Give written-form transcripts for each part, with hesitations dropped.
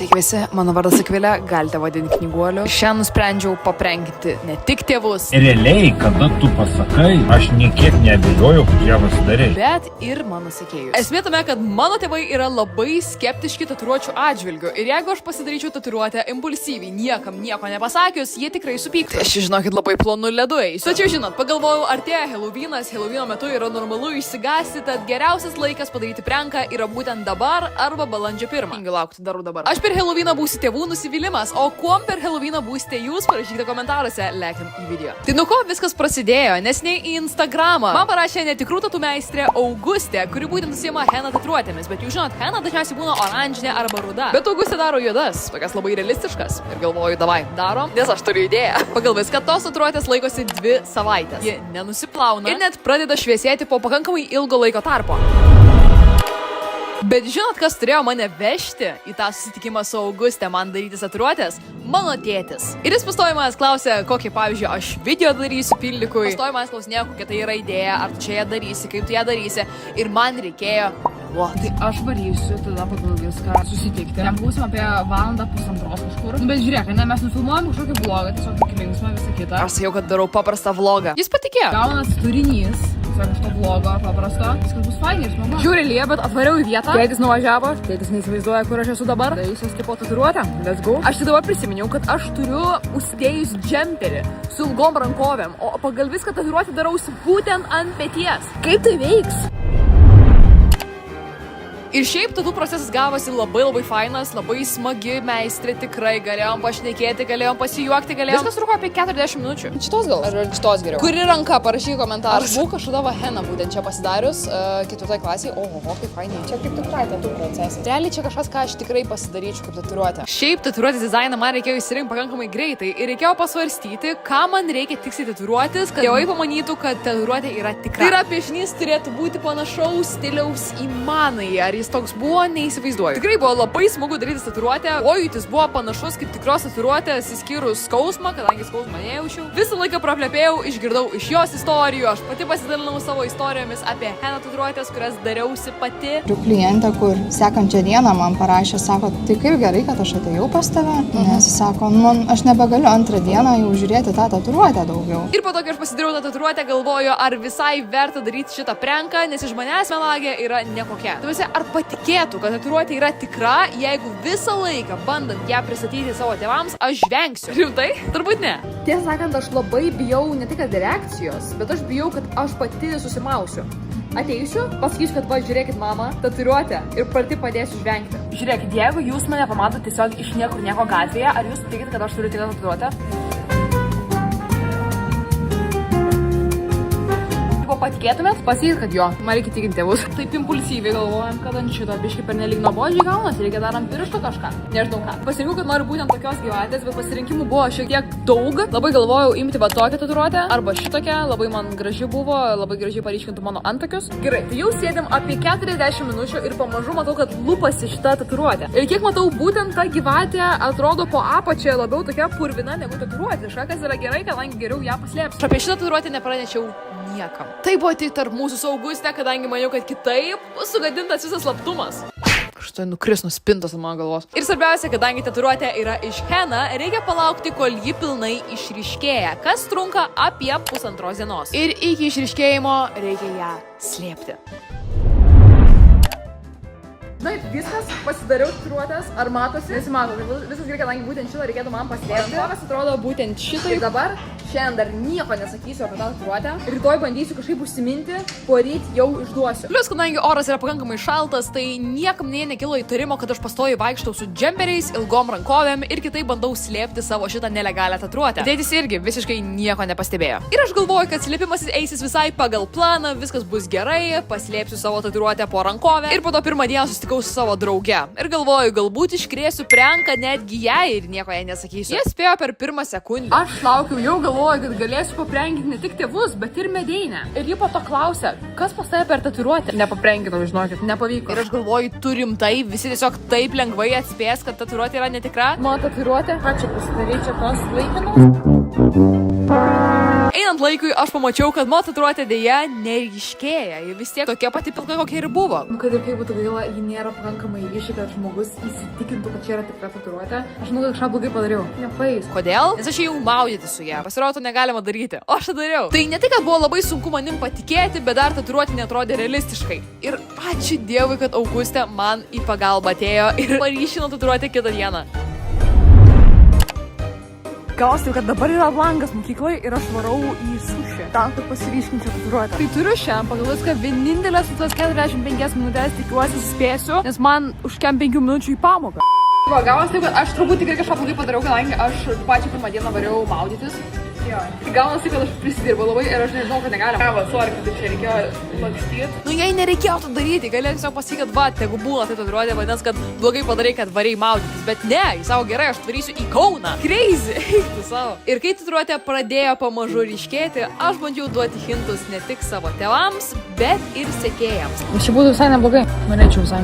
Sveiki visi, mano vardas Akvilė, galite vadinti knyguoliu. Šiandien nusprendžiau paprenkinti ne tik tėvus. Realiai, kada tu pasakai, aš niekiek neabejoju, kad ją pasidarė. Bet ir mano sekėjus. Esmė tame, kad mano tėvai yra labai skeptiški tatuiruočių atžvilgiu. Ir jeigu aš pasidaryčiau tatuiruotę impulsyviai, niekam nieko nepasakius, jie tikrai supyktų. Aš žinokit labai plonu ledu eisiu. Tačiau žinot, pagalvojau, artėja Helovynas, Helovino metu yra normalu išsigąsti, tad geriausias laikas padaryti pranką yra būtent dabar arba balandžio 1. Ingi laukti, darau dabar. Aš per Helovyną būsiu tėvų nusivylimas, o kuom per Helovyną būsite jūs, parašykite komentaruose, lekiam į video. Tai nuo ko viskas prasidėjo, nes nei į Instagramą man parašė netikrų tatų meistrė Augustė, kuri būtent užsiima henna tatuiruotėmis, bet jūs žinot, henna dažniausiai būna oranžinė arba ruda. Bet Augustė daro juodas, tokias labai realistiškas. Ir galvoju, davai, darom, nes aš turiu idėją. Pagal viską tos tatuiruotės laikosi 2 savaitės. Ji nenusiplauna ir net pradeda šviesėti po pakankamai ilgo laiko tarpo. Bet žinot, kas turėjo mane vežti į tą susitikimą su Augustė man daryti tatuiruotės? Mano tėtis. Ir jis pastojo manęs klausė, kokį, pavyzdžiui, aš video darysiu pildikui. Pastojo manęs klausinėjo, kokia tai yra idėja, ar tu čia ją darysi, kaip tu ją darysi. Ir man reikėjo... Tai aš varysiu, tada pagal viską susitikti. Ten būsim apie valandą pusantros kažkur. Bet žiūrėk, ne, mes nufilmuojam kažkokį vlogą, tiesiog tokį linksmą visą kitą. Aš sakiau, kad darau paprastą vlogą. Jis patikėjo. Gaunas turinys, tiesiog iš to vlogo paprasto. Viskas bus fainai ir smagu. Žiūri Liją, bet atvariau į vietą. Tėtis nuvažiavo, tėtis neįsivaizduoja, kur aš esu dabar. Tai jis tipo tatuiruotę. Let's go. Aš dabar prisiminiau, kad aš turiu užsidėjus džemperį su ilgom rankovėm, o pagal viską tatuiruotę darausi būtent ant peties. Kaip tai veiks? Ir šiaip tatų procesas gavosi labai fainas, labai smagi meistrė, tikrai galėjom pašnekėti, galėjom pasijuokti, galėjom... Viskas truko apie 40 minučių. Šitos gal? Ar šitos geriau? Kuri ranka, parašyk komentarą. Aš buvau kažkada henną būtent čia pasidarius, 4 klasėje. Oho, kaip fainai. Čia kaip tikrai tatų procesas. Realiai čia kažkas, ką aš tikrai pasidaryčiau kaip tatuiruotę. Šiaip tatuiruotės dizainą man reikėjo įsirinkti pakankamai greitai ir reikėjo pasvarstyti, ką man reikia tiksliai tatuiruotis, kad tėvai pamanytų, kad tatuiruotė yra tikra. Tai yra piešinys turėtų būti panašaus stiliaus į manąjį. Ar jis toks buvo, neįsivaizduoju. Tikrai buvo labai smagu daryti tatuiruotę. Pojūtis buvo panašus kaip tikros tatuiruotės, išskyrus skausmą, kadangi skausmą nejaučiau. Visą laiką praplepėjau, išgirdau iš jos istorijų. Aš pati pasidalinau savo istorijomis apie henna tatuiruotės, kurias dariausi pati. Turiu klientę, kur sekančią dieną man parašė, sako, tai kaip gerai, kad aš atėjau pas tave, nes sako, aš nebegaliu antrą dieną jau žiūrėti tą tatuiruotę daugiau. Ir po to, kai aš pasidariau tą tatuiruotę, galvoju, ar visai verta daryti šitą pranką, nes iš manęs melagė yra nekokia. Tuosi, ar patikėtų, kad tatuiruotė yra tikra, jeigu visą laiką bandant ją pristatyti savo tėvams, aš žvengsiu. Rimtai? Turbūt ne. Tiesą sakant, aš labai bijau ne tik kad reakcijos, bet aš bijau, kad aš pati susimausiu. Ateisiu, pasakysiu, kad va, žiūrėkit mama, tatuiruotę ir pati padėsiu žvengti. Žiūrėkit, jeigu jūs mane pamatot tiesiog iš niekur nieko gatvėje, ar jūs tikite, kad aš turiu tik tatuiruotę? Patikėtumėt? Pasakykit, kad jo. Man reikia tikinti tėvus. Taip impulsyviai galvojam, kad ant šito biškai pernelyg nuobodžiai gaunasi, reikia dar ant piršto kažką. Nežinau ką. Pasirinkau, kad noriu būtent tokios gyvatės, bet pasirinkimų buvo šiek tiek daug. Labai galvojau imti va tokią tatuiruotę arba šitokią, labai man graži buvo, labai gražiai paryškintų mano antakius. Gerai, tai jau sėdėm apie 40 minučių ir pamažu matau, kad lupasi šitą tatuiruotę. Ir kiek matau, būtent ta gyvatė atrodo po apačia labiau tokia purvina negu tatuiruotė. Kas yra gerai, kadangi geriau ją paslėpsiu. Apie šitą tatuiruotę nepranešiau niekam. Tai buvo tik tarp mūsų su Auguste, kadangi maniau, kad kitaip bus sugadintas visas slaptumas. Štai nukris nuo spintos ant mano galvos. Ir svarbiausia, kadangi tatuiruotė yra iš henna, reikia palaukti, kol ji pilnai išryškėja, kas trunka apie 1,5 dienos. Ir iki išryškėjimo reikia ją slėpti. Na, viskas, pasidariau tatuiruotės, ar matosi? Nesimato, viskas gerai, kadangi būtent šitą reikėtų man paslėpti. Rankovės atrodo būtent šitai. Ir dabar šiandien dar nieko nesakysiu apie tą tatuiruotę. Rytoj bandysiu kažkaip užsiminti, poryt jau išduosiu. Plius, kadangi oras yra pakankamai šaltas, tai niekam nekilo įtarimo, kad aš pastoju vaikštau su džemperiais, ilgom rankovėm ir kitaip bandau slėpti savo šitą nelegalią tatuiruotę. Tėtis irgi visiškai nieko nepastebėjo. Ir aš galvoju, kad slėpimasis eisis visai pagal planą, viskas bus gerai, paslėpsiu savo tatuiruotę po rankovę ir po to pirmą dieną susitikau su savo drauge. Ir galvoju, galbūt iškrėsiu pranką netgi jai ir nieko jai nesakysiu. Jie spėjo per 1 sekundę. Aš laukiau, jau galvoju, kad galėsiu paprankinti ne tik tėvus, bet ir medeinę. Ir ji po to klausė, kas pas tave per tatuiruotę? Nepaprankinau, žinokit, nepavyko. Ir aš galvoju, tu rimtai, visi tiesiog taip lengvai atspės, kad tatuiruotė yra netikra. Mano tatuiruotė, ką čia pasidaryčiau tos laikinos? Einam Einant laikui aš pamačiau, kad mano tatuiruotė dėja neryškėja. Ji vis tiek tokia pati pilka, kokia ir buvo. Nu, kad ir kaip būtų gaila, ji nėra pakankamai ryši, kad žmogus įsitikintų, kad čia yra tikra tatuiruotė. Aš manau, kad kažką blogai padariau. Nepaeis. Kodėl? Nes aš jau maudyti su ją. Pasirodo, to negalima daryti. O aš tą dariau. Tai ne tai, kad buvo labai sunku manim patikėti, bet dar tatuiruotė netrodė realistiškai. Ir ačiū Dievui, kad Augustė man į pagalbą atėjo ir paryšino tatuiruotę kitą dieną. Gausiu, kad dabar yra langas mokyklai ir aš varau į sušį. Tam, kad pasiryškinčiau tatuiruotę. Tai turiu šiandien pagal viską vienintelės tas 45 minutės, tikiuosi spėsiu, nes man už 5 minučių į pamoką. Gavosi taip, kad aš turbūt tikrai kažką blogai padariau, kadangi aš pačią pirmą dieną variau maudytis. Jo. Tai gavosi, kad aš prisidirbau labai ir aš nežinau, kad negalima. Gavo, sorry, kad čia reikėjo lakstyti. Nu, jei nereikėjo to daryti, galėjau tiesiog pasakyti, kad va, tegu būna tai tatuiruotė, vadinasi, kad blogai padarai, kad variai maudytis. Bet ne, jis savo gerai, aš varysiu į Kauną. Crazy, eik tu savo. Ir kai tatuiruotė pradėjo pamažu ryškėti, aš bandžiau duoti hintus ne tik savo tėvams, bet ir sekėjams. Čia būtų visai neblogai. Norėčiau visai.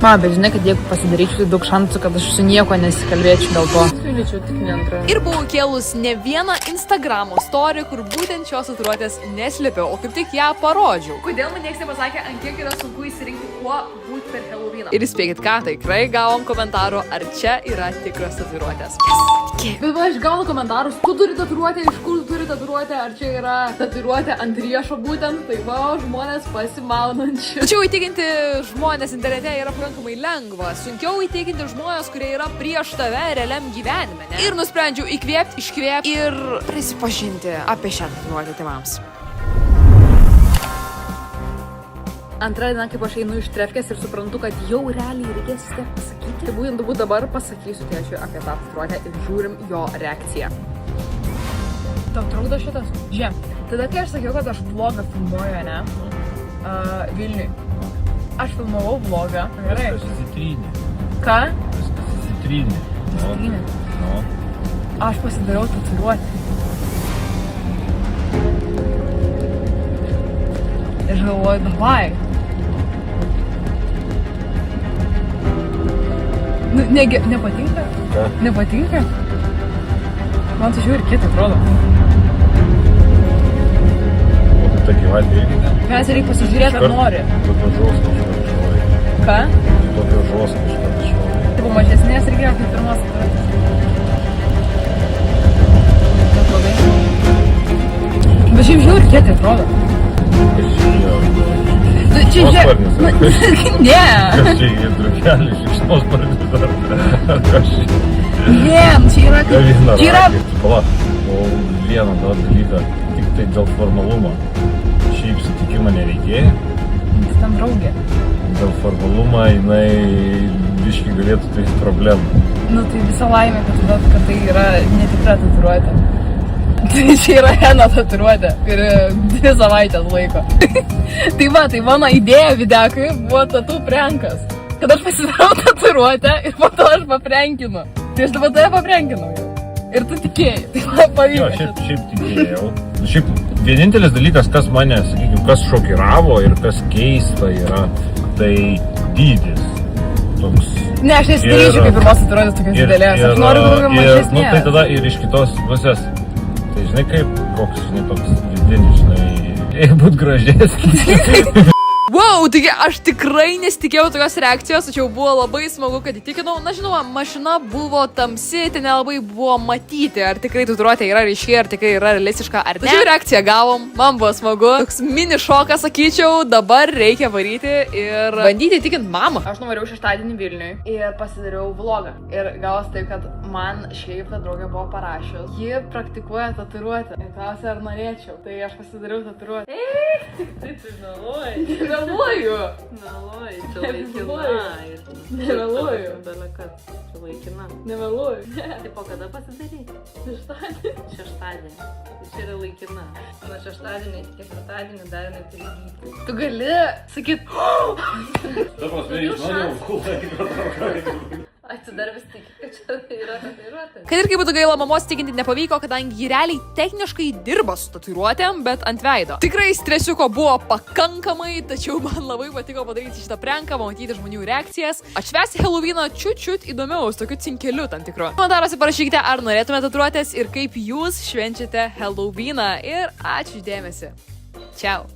Man, bet žinai, kad jeigu pasidaryčiau, tai daug šansų, kad aš su nieko nesikalbėčiau dėl to. Siūlyčiau tik ne antrą. Ir buvau kėlus ne vieną Instagramo story, kur būtent šios tatuiruotės neslėpiau, o kaip tik ją parodžiau. Kodėl man niekas nepasakė, ant kiek yra sunku įsirinkti, kuo būti per Halloweeną. Ir įspėkit ką, tikrai gavom komentarų, ar čia yra tikros tatuiruotės. Bet va, aš gaunu komentarus, tu turi tatuiruotę, iš kur tu turi tatuiruotę, ar čia yra tatuiruotė ant riešo būtent, tai va, žmonės pasimaunančiai. Tačiau įtikinti žmonės internete yra pakankamai lengva, sunkiau įtikinti žmonės, kurie yra prieš tave realiam gyvenime, ne? Ir nusprendžiau įkvėpti, iškvėpti ir prisipažinti apie šią tatuiruotę tėvams. Antrą dieną, kaip aš einu iš trefkės ir suprantu, kad jau realiai reikės vis tiek pasakyti. Tai būtent dabar pasakysiu tėčiui apie tą tatuiruotę ir žiūrim jo reakciją. Tau trukdo šitas? Žiūrėk, tada kai aš sakiau, kad aš vlogą filmuoju, ne? Vilniui. Aš filmavau vlogą. Gerai. Viskas įsitrynė. Ką? Viskas įsitrynė. Įsitrynė? No. Aš pasidariau tatuiruotę. Ir galvoju, davai. Nu, nepatinka? Ką? Nepatinka? Man tai žiūri, kiek atrodo. O tai ta gyvatė irgi ne? Mes reikia pasižiūrėti, ar nori. Tokio žos kažką šovai. Ką? Tokio žos kažką šovai. Taip, mažesnės reikėjo kaip pirmas. Bet šiaip žiūri, kiek atrodo. Čia Šikšnosparnis. Ne. Kas čia į drugelį šikšnosparnis dar? Kas čia? Ne, čia yra kaip... Čia yra... Pala, o vieną dar dalyką, tik tai dėl formalumo. Šiaip sutikimą nereikėjo. Tam draugė. Dėl formalumo jinai biškai galėtų turėti problemų. Nu tai visa laimė, kad tai yra netikra tatuiruotė. Tai čia yra Heno tatuiruotė ir 2 savaitės laiko. Tai va, tai mano idėja videokui buvo tatu prankas. Kad aš pasidarau tatuiruotę ir po to aš paprankinu. Tai aš dabar tave paprankinau jau. Ir tu tikėjai, tai man pavyko. Jo, šiaip tikėjau. Šiaip vienintelis dalykas, kas mane, sakykime, kas šokiravo ir kas keista yra, tai dydis. Toks. Ne, aš nesidaryčiau kaip pirmos tatuiruotės tokios didelės. Aš noriu daugiau mažesnės. Nu tai tada ir iš kitos pusės. Tai žinai kaip, koks, žinai, toks vidinis, žinai, jei būt gražesnis. Wow, taigi aš tikrai nesitikėjau tokios reakcijos, tačiau buvo labai smagu, kad įtikinau. Na žinoma, mašina buvo tamsi, tai nelabai buvo matyti, ar tikrai tatuiruotė yra ryški, ar tikrai yra realistiška, ar ne. Tačiau reakciją gavom, man buvo smagu. Toks mini šokas, sakyčiau, dabar reikia varyti ir bandyti įtikinti mamą. Aš nuvariau šeštadienį Vilniui ir pasidariau vlogą. Ir gavos taip, kad man šiaip ta draugė buvo parašius. Ji praktikuoja tatuiruotę. Ir klausė, ar norėčiau. Tai aš pasidariau tatuiruotę. Tai tu meluoji. Meluoju. Meluoji, čia laikina. Nemeluoju. Belekas, čia laikina. Nemeluoju. Tai po kada pasidaryti? Šeštadienį. Tai čia yra laikina. Nuo šeštadienį iki ketvirtadienį dar netrygyti. Tu gali sakyt, Ai, tu dar vis tiki, kad čia yra tatuiruotė. Kad ir kaip būtų gaila, mamos tikinti nepavyko, kadangi ji realiai techniškai dirba su tatuiruotėm, bet ant veido. Tikrai stresiuko buvo pakankamai, tačiau man labai patiko padaryti šitą pranką, pamatyti žmonių reakcijas. Atšvęsti Halloweeną čiut įdomiau, su tokiu cinkeliu tam tikru. Komentaruose parašykite, ar norėtumėte tatuiruotės ir kaip jūs švenčiate Halloweeną. Ir ačiū dėmesi. Čiau.